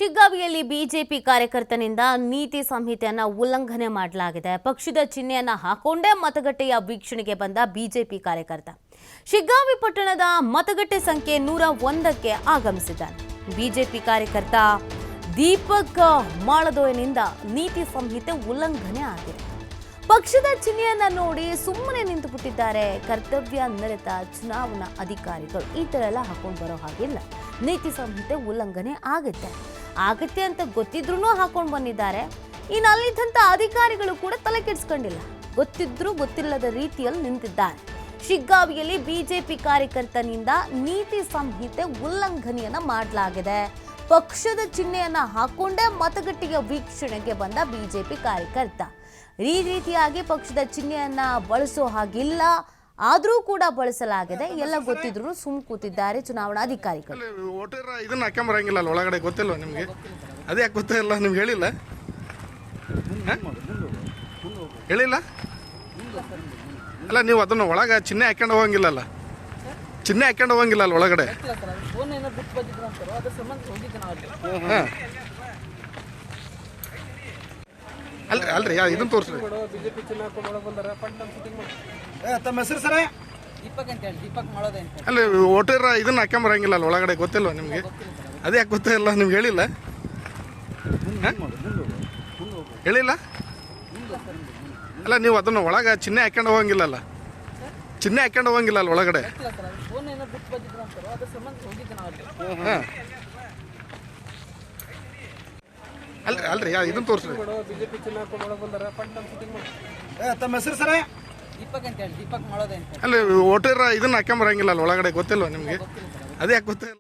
ಶಿಗ್ಗಾವಿಯಲ್ಲಿ BJP ಕಾರ್ಯಕರ್ತನಿಂದ ನೀತಿ ಸಂಹಿತೆಯನ್ನು ಉಲ್ಲಂಘನೆ ಮಾಡಲಾಗಿದೆ. ಪಕ್ಷದ ಚಿಹ್ನೆಯನ್ನು ಹಾಕೊಂಡೇ ಮತಗಟ್ಟೆಯ ವೀಕ್ಷಣೆಗೆ ಬಂದ ಬಿಜೆಪಿ ಕಾರ್ಯಕರ್ತ ಶಿಗ್ಗಾವಿ ಪಟ್ಟಣದ ಮತಗಟ್ಟೆ ಸಂಖ್ಯೆ 101ಕ್ಕೆ ಆಗಮಿಸಿದ್ದಾನೆ. ಬಿಜೆಪಿ ಕಾರ್ಯಕರ್ತ ದೀಪಕ್ ಮಾಳದೋಯನಿಂದ ನೀತಿ ಸಂಹಿತೆ ಉಲ್ಲಂಘನೆ ಆಗಿದೆ. ಪಕ್ಷದ ಚಿಹ್ನೆಯನ್ನ ನೋಡಿ ಸುಮ್ಮನೆ ನಿಂತು ಬಿಟ್ಟಿದ್ದಾರೆ ಕರ್ತವ್ಯ ನಿರತ ಚುನಾವಣಾ ಅಧಿಕಾರಿಗಳು. ಈ ತರ ಎಲ್ಲ ಹಾಕೊಂಡು ಬರೋ ಹಾಗಿಲ್ಲ. ನೀತಿ ಸಂಹಿತೆ ಉಲ್ಲಂಘನೆ ಆಗತ್ತೆ ಅಂತ ಗೊತ್ತಿದ್ರೂ ಹಾಕೊಂಡು ಬಂದಿದ್ದಾರೆ. ಇನ್ನು ಅಲ್ಲಿದ್ದಂಥ ಅಧಿಕಾರಿಗಳು ಕೂಡ ತಲೆ ಕೆಡಿಸ್ಕೊಂಡಿಲ್ಲ. ಗೊತ್ತಿದ್ರೂ ಗೊತ್ತಿಲ್ಲದ ರೀತಿಯಲ್ಲಿ ನಿಂತಿದ್ದಾರೆ. ಶಿಗ್ಗಾವಿಯಲ್ಲಿ ಬಿಜೆಪಿ ಕಾರ್ಯಕರ್ತನಿಂದ ನೀತಿ ಸಂಹಿತೆ ಉಲ್ಲಂಘನೆಯನ್ನ ಮಾಡಲಾಗಿದೆ. ಪಕ್ಷದ ಚಿಹ್ನೆಯನ್ನ ಹಾಕೊಂಡೇ ಮತಗಟ್ಟೆಯ ವೀಕ್ಷಣೆಗೆ ಬಂದ ಬಿಜೆಪಿ ಕಾರ್ಯಕರ್ತ ಈ ರೀತಿಯಾಗಿ ಪಕ್ಷದ ಚಿಹ್ನೆಯನ್ನ ಬಳಸೋ ಹಾಗಿಲ್ಲ, ಆದ್ರೂ ಕೂಡ ಬಳಸಲಾಗಿದೆ. ಎಲ್ಲ ಗೊತ್ತಿದ್ರು ಸುಮ್ ಕೂತಿದ್ದಾರೆ ಚುನಾವಣಾ ಅಧಿಕಾರಿಗಳು. ಇದನ್ನ ಹಾಕೊಂಬರಂಗಿಲ್ಲ ಅಲ್ಲ ಒಳಗಡೆ, ಗೊತ್ತಿಲ್ವಾ ನಿಮ್ಗೆ? ಅದೇ ಯಾಕೆ ಗೊತ್ತಿಲ್ಲ ನಿಮ್ಗೆ? ಹೇಳಿಲ್ಲ ಅಲ್ಲ, ನೀವು ಅದನ್ನ ಒಳಗ ಚಿಹ್ನೆ ಹಾಕೊಂಡು ಹೋಗಂಗಿಲ್ಲಲ್ಲ, ಚಿಹ್ನೆ ಹಾಕೊಂಡು ಹೋಗಂಗಿಲ್ಲ ಅಲ್ಲ ಒಳಗಡೆ. ಅಲ್ರಿ ಇದನ್ನ ತೋರಿಸ್ರಿ. ತಮ್ಮ ಹೆಸರು ಸರ? ಅಲ್ಲ, ವೋಟರ್ ಇದನ್ನ ಹಾಕೊಂಬರಂಗಿಲ್ಲ ಅಲ್ಲ ಒಳಗಡೆ, ಗೊತ್ತಿಲ್ವಾ ನಿಮ್ಗೆ? ಅದೇ ಯಾಕೆ ಗೊತ್ತಿಲ್ಲ ನಿಮ್ಗೆ? ಹೇಳಿಲ್ಲ ಅಲ್ಲ, ನೀವು ಅದನ್ನ ಒಳಗ ಚಿಹ್ನೆ ಹಾಕೊಂಡು ಹೋಗಂಗಿಲ್ಲಲ್ಲ, ಚಿಹ್ನೆ ಹಾಕೊಂಡು ಹೋಗಂಗಿಲ್ಲ ಅಲ್ಲ ಒಳಗಡೆ. ಅಲ್ರಿ ಇದನ್ನ ತೋರಿಸ್ರಿ. ತಮ್ಮ ಹೆಸರು ಸರ? ಅಲ್ಲ, ವೋಟರ್ ಇದನ್ನ ಹಾಕೊಂಬರಂಗಿಲ್ಲ ಅಲ್ಲ ಒಳಗಡೆ, ಗೊತ್ತಿಲ್ವಾ ನಿಮ್ಗೆ? ಅದೇ ಯಾಕೆ ಗೊತ್ತಿಲ್ಲ.